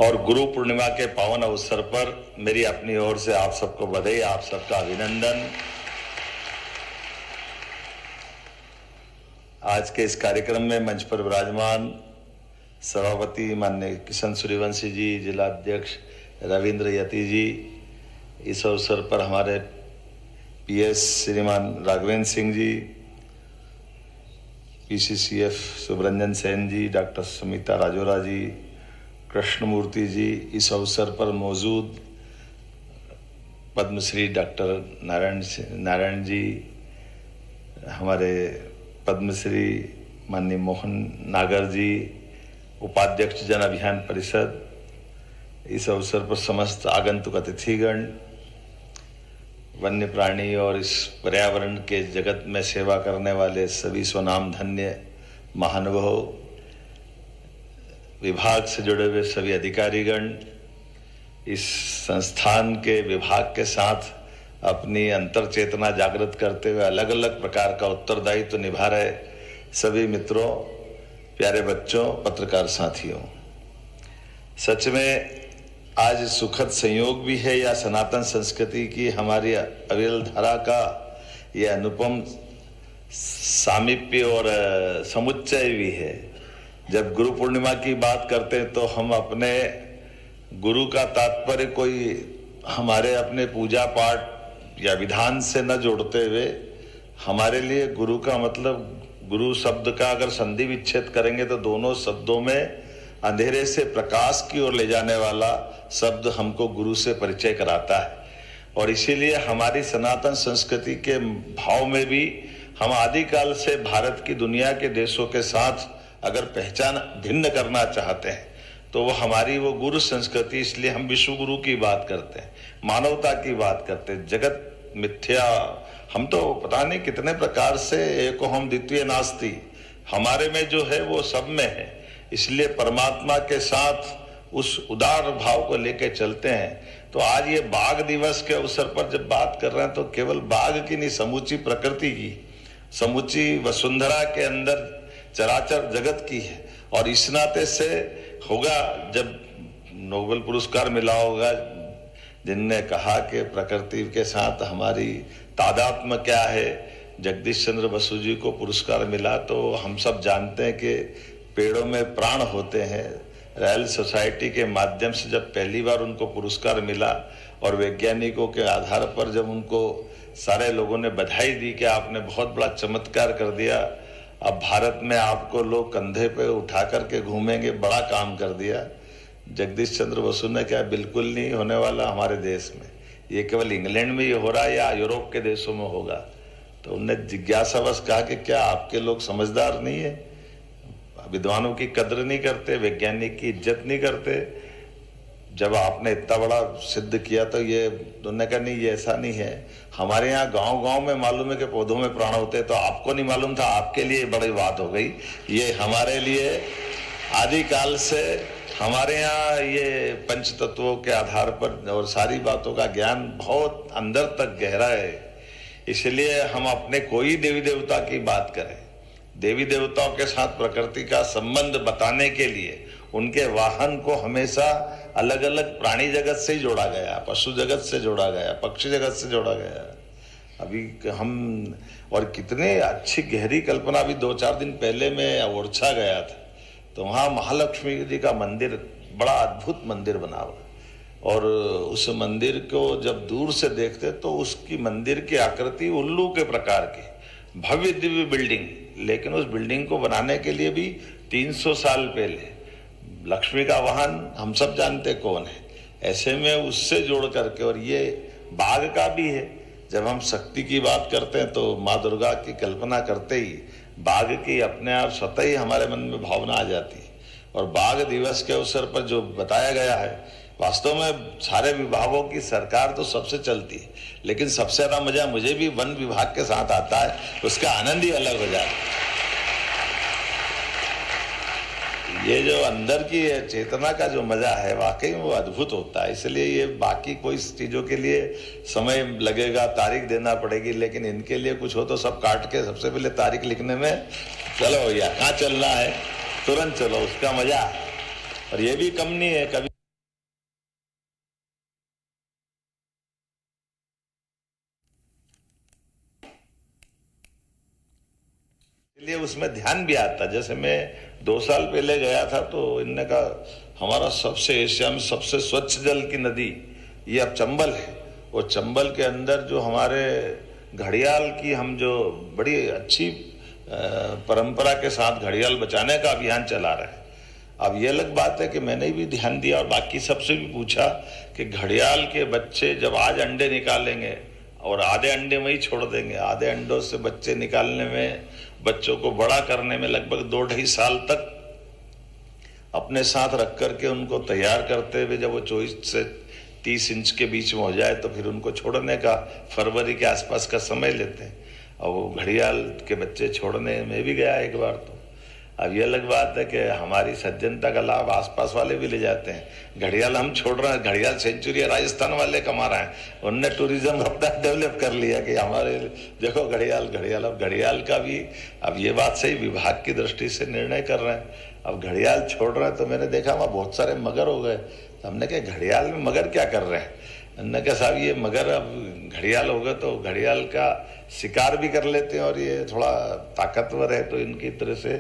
और गुरु पूर्णिमा के पावन अवसर पर मेरी अपनी ओर से आप सबको बधाई, आप सबका अभिनंदन। आज के इस कार्यक्रम में मंच पर विराजमान सभापति माननीय किशन सूर्यवंशी जी, जिला अध्यक्ष रविंद्र यति जी, इस अवसर पर हमारे पीएस श्रीमान राघवेंद्र सिंह जी, पीसीसीएफ सुब्रंजन सेन जी, डॉक्टर सुमिता राजोरा जी, कृष्णमूर्ति जी, इस अवसर पर मौजूद पद्मश्री डॉक्टर नारायण जी, हमारे पद्मश्री माननीय मोहन नागर जी, उपाध्यक्ष जन अभियान परिषद, इस अवसर पर समस्त आगंतुक अतिथिगण, वन्य प्राणी और इस पर्यावरण के जगत में सेवा करने वाले सभी स्वनाम धन्य महानुभाव, विभाग से जुड़े हुए सभी अधिकारीगण, इस संस्थान के विभाग के साथ अपनी अंतर चेतना जागृत करते हुए अलग अलग प्रकार का उत्तरदायित्व निभा रहे सभी मित्रों, प्यारे बच्चों, पत्रकार साथियों, सच में आज सुखद संयोग भी है या सनातन संस्कृति की हमारी अविरल धारा का यह अनुपम सामीप्य और समुच्चय भी है। जब गुरु पूर्णिमा की बात करते हैं तो हम अपने गुरु का तात्पर्य कोई हमारे अपने पूजा पाठ या विधान से न जोड़ते हुए, हमारे लिए गुरु का मतलब, गुरु शब्द का अगर संधि विच्छेद करेंगे तो दोनों शब्दों में अंधेरे से प्रकाश की ओर ले जाने वाला शब्द हमको गुरु से परिचय कराता है। और इसीलिए हमारी सनातन संस्कृति के भाव में भी हम आदिकाल से भारत की दुनिया के देशों के साथ अगर पहचान भिन्न करना चाहते हैं तो वो हमारी वो गुरु संस्कृति, इसलिए हम विश्व गुरु की बात करते हैं, मानवता की बात करते हैं। जगत मिथ्या, हम तो पता नहीं कितने प्रकार से एको हम द्वितीय नास्ति, हमारे में जो है वो सब में है। इसलिए परमात्मा के साथ उस उदार भाव को लेके चलते हैं। तो आज ये बाघ दिवस के अवसर पर जब बात कर रहे हैं तो केवल बाघ की नहीं, समूची प्रकृति की, समूची वसुंधरा के अंदर चराचर जगत की है। और इस नाते से होगा, जब नोबेल पुरस्कार मिला होगा जिनने कहा कि प्रकृति के साथ हमारी तादात्म्य क्या है, जगदीश चंद्र बसु जी को पुरस्कार मिला, तो हम सब जानते हैं कि पेड़ों में प्राण होते हैं। रॉयल सोसाइटी के माध्यम से जब पहली बार उनको पुरस्कार मिला और वैज्ञानिकों के आधार पर जब उनको सारे लोगों ने बधाई दी कि आपने बहुत बड़ा चमत्कार कर दिया, अब भारत में आपको लोग कंधे पे उठा करके घूमेंगे, बड़ा काम कर दिया। जगदीश चंद्र बसु ने क्या, बिल्कुल नहीं होने वाला हमारे देश में, ये केवल इंग्लैंड में ये हो रहा है या यूरोप के देशों में होगा। तो उनने जिज्ञासावश कहा कि क्या आपके लोग समझदार नहीं है, विद्वानों की कद्र नहीं करते, वैज्ञानिक की इज्जत नहीं करते? जब आपने इतना बड़ा सिद्ध किया तो ये उन्होंने कहा नहीं, ये ऐसा नहीं है, हमारे यहाँ गांव-गांव में मालूम है कि पौधों में प्राण होते हैं, तो आपको नहीं मालूम था, आपके लिए बड़ी बात हो गई। ये हमारे लिए आदिकाल से हमारे यहाँ ये पंच तत्वों के आधार पर और सारी बातों का ज्ञान बहुत अंदर तक गहरा है। इसलिए हम अपने कोई देवी देवता की बात करें, देवी देवताओं के साथ प्रकृति का संबंध बताने के लिए उनके वाहन को हमेशा अलग अलग प्राणी जगत से ही जोड़ा गया, पशु जगत से जोड़ा गया, पक्षी जगत से जोड़ा गया। अभी हम और कितने अच्छी गहरी कल्पना, अभी 2-4 दिन पहले मैं ओरछा गया था, तो वहाँ महालक्ष्मी जी का मंदिर, बड़ा अद्भुत मंदिर बना हुआ, और उस मंदिर को जब दूर से देखते तो उसकी मंदिर की आकृति उल्लू के प्रकार की, भव्य दिव्य बिल्डिंग, लेकिन उस बिल्डिंग को बनाने के लिए भी 300 साल पहले लक्ष्मी का वाहन हम सब जानते कौन है, ऐसे में उससे जोड़ करके, और ये बाघ का भी है। जब हम शक्ति की बात करते हैं तो माँ दुर्गा की कल्पना करते ही बाघ की अपने आप स्वतः ही हमारे मन में भावना आ जाती है। और बाघ दिवस के अवसर पर जो बताया गया है, वास्तव में सारे विभागों की सरकार तो सबसे चलती है, लेकिन सबसे ज्यादा मजा मुझे भी वन विभाग के साथ आता है, उसका आनंद ही अलग हो जाता है। ये जो अंदर की चेतना का जो मजा है वाकई में वो अद्भुत होता है। इसलिए ये बाकी कोई चीजों के लिए समय लगेगा, तारीख देना पड़ेगी, लेकिन इनके लिए कुछ हो तो सब काट के सबसे पहले तारीख लिखने में चलो भैया, कहाँ चलना है तुरंत चलो, उसका मजा। और ये भी कम नहीं है, कभी लिए उसमें ध्यान भी आता। जैसे मैं 2 साल पहले गया था तो इनने कहा हमारा सबसे एशिया में सबसे स्वच्छ जल की नदी ये अब चंबल है, और चंबल के अंदर जो हमारे घड़ियाल की हम जो बड़ी अच्छी परंपरा के साथ घड़ियाल बचाने का अभियान चला रहे हैं। अब ये अलग बात है कि मैंने भी ध्यान दिया और बाकी सबसे भी पूछा कि घड़ियाल के बच्चे जब आज अंडे निकालेंगे और आधे अंडे में ही छोड़ देंगे, आधे अंडों से बच्चे निकालने में, बच्चों को बड़ा करने में लगभग 2-2.5 साल तक अपने साथ रख करके उनको तैयार करते हुए जब वो 24 से 30 इंच के बीच में हो जाए तो फिर उनको छोड़ने का फरवरी के आसपास का समय लेते हैं। और वो घड़ियाल के बच्चे छोड़ने में भी गया एक बार। तो अब ये अलग बात है कि हमारी सज्जनता का लाभ आसपास वाले भी ले जाते हैं। घड़ियाल हम छोड़ रहे हैं, घड़ियाल सेंचुरी राजस्थान वाले कमा रहे हैं, उनने टूरिज्म अपना डेवलप कर लिया कि हमारे देखो घड़ियाल घड़ियाल। अब घड़ियाल का भी अब ये बात सही विभाग की दृष्टि से निर्णय कर रहे हैं। अब घड़ियाल छोड़ रहे हैं तो मैंने देखा वहाँ बहुत सारे मगर हो गए। तो हमने कहा घड़ियाल में मगर क्या कर रहे हैं? हमने कहा साहब ये मगर अब घड़ियाल हो गए तो घड़ियाल का शिकार भी कर लेते हैं और ये थोड़ा ताकतवर है तो इनकी तरह से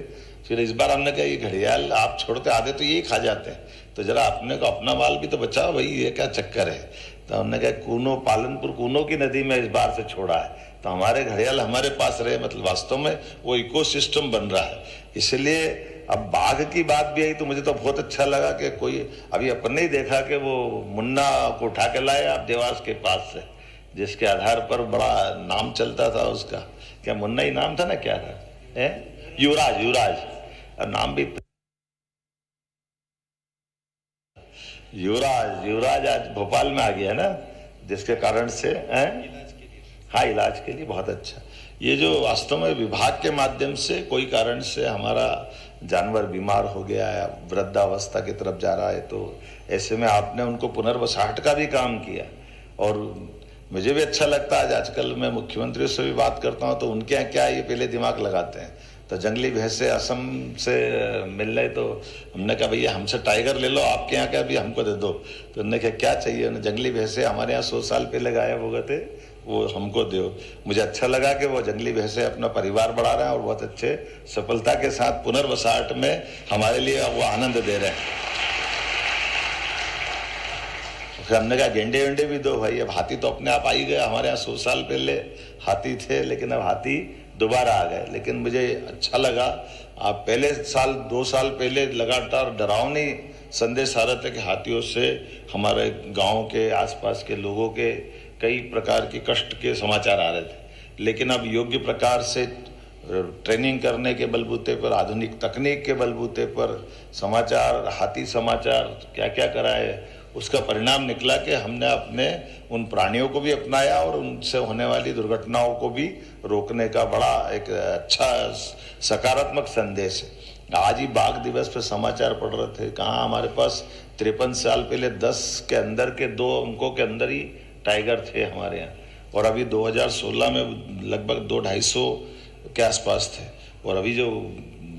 फिर इस बार हमने कहा ये घड़ियाल आप छोड़ते आधे तो यही खा जाते हैं, तो जरा अपने को अपना माल भी तो बचाओ भाई, ये क्या चक्कर है। तो हमने कहा कूनो पालनपुर कूनो की नदी में इस बार से छोड़ा है तो हमारे घड़ियाल हमारे पास रहे, मतलब वास्तव में वो इकोसिस्टम बन रहा है। इसलिए अब बाघ की बात भी आई तो मुझे तो बहुत अच्छा लगा कि कोई अभी अपने ही देखा कि वो मुन्ना को उठा के लाए आप देवास के पास से, जिसके आधार पर बड़ा नाम चलता था उसका, क्या मुन्ना ही नाम था ना, क्या था, युवराज। युवराज नाम भी युवराज आज भोपाल में आ गया ना, जिसके कारण से हाँ इलाज के लिए बहुत अच्छा। ये जो वास्तव में विभाग के माध्यम से कोई कारण से हमारा जानवर बीमार हो गया है, वृद्धावस्था की तरफ जा रहा है, तो ऐसे में आपने उनको पुनर्वसाहट का भी काम किया। और मुझे भी अच्छा लगता है, आजकल मैं मुख्यमंत्री से भी बात करता हूँ तो उनके यहाँ क्या ये पहले दिमाग लगाते हैं। तो जंगली भैंसे असम से मिल रहे तो हमने कहा भैया हमसे टाइगर ले लो, आपके यहाँ का भी हमको दे दो। तो उन्होंने कहा क्या चाहिए? जंगली भैंसे हमारे यहाँ 100 साल पहले गायब हो गए थे, वो हमको दो। मुझे अच्छा लगा कि वो जंगली भैंसे अपना परिवार बढ़ा रहे हैं और बहुत अच्छे सफलता के साथ पुनर्वसाहट में हमारे लिए वो आनंद दे रहे हैं। फिर हमने कहा गेंडे वेंडे भी दो भाई। अब हाथी तो अपने आप आ ही गया, हमारे यहाँ 100 साल पहले हाथी थे लेकिन अब हाथी दोबारा आ गए। लेकिन मुझे अच्छा लगा, आप पहले साल 2 साल पहले लगातार डरावनी संदेश आ रहे थे कि हाथियों से हमारे गाँव के आसपास के लोगों के कई प्रकार के कष्ट के समाचार आ रहे थे। लेकिन अब योग्य प्रकार से ट्रेनिंग करने के बलबूते पर, आधुनिक तकनीक के बलबूते पर समाचार, हाथी समाचार क्या क्या कराए, उसका परिणाम निकला कि हमने अपने उन प्राणियों को भी अपनाया और उनसे होने वाली दुर्घटनाओं को भी रोकने का बड़ा एक अच्छा सकारात्मक संदेश है। आज ही बाघ दिवस पर समाचार पढ़ रहे थे, कहाँ हमारे पास 53 साल पहले 10 के अंदर के 2 अंकों के अंदर ही टाइगर थे हमारे यहाँ, और अभी 2016 में लगभग 200-250 के आसपास थे। और अभी जो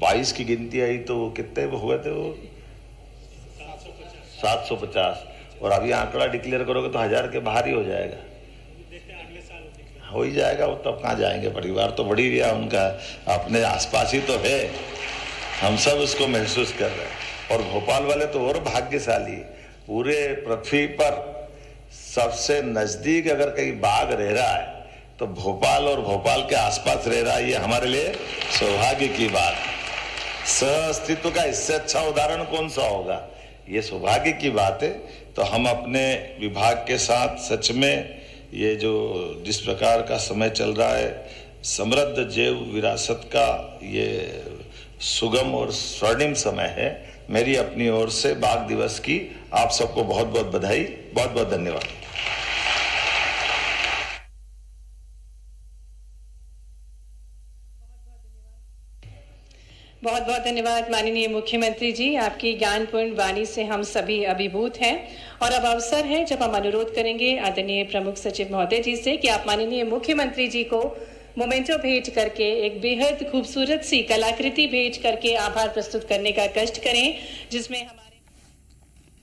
22 की गिनती आई तो कितने हुए थे? वो 750। और अभी आंकड़ा डिक्लेयर करोगे तो 1000 के बाहर ही हो जाएगा, हो ही जाएगा। वो तब कहाँ जाएंगे? परिवार तो बढ़ी गया उनका, अपने आसपास ही तो है, हम सब उसको महसूस कर रहे हैं। और भोपाल वाले तो और भाग्यशाली, पूरे पृथ्वी पर सबसे नजदीक अगर कहीं बाघ रह रहा है तो भोपाल और भोपाल के आसपास रह रहा है, ये हमारे लिए सौभाग्य की बात। सह अस्तित्व का इससे अच्छा उदाहरण कौन सा होगा? ये सौभाग्य की बात है। तो हम अपने विभाग के साथ सच में ये जो जिस प्रकार का समय चल रहा है, समृद्ध जैव विरासत का ये सुगम और स्वर्णिम समय है। मेरी अपनी ओर से बाघ दिवस की आप सबको बहुत बहुत बधाई, बहुत बहुत धन्यवाद। बहुत बहुत धन्यवाद माननीय मुख्यमंत्री जी, आपकी ज्ञानपूर्ण वाणी से हम सभी अभिभूत हैं। और अब अवसर है जब हम अनुरोध करेंगे आदरणीय प्रमुख सचिव महोदय जी से कि आप माननीय मुख्यमंत्री जी को मोमेंटो भेंट करके एक बेहद खूबसूरत सी कलाकृति भेंट करके आभार प्रस्तुत करने का कष्ट करें, जिसमें हम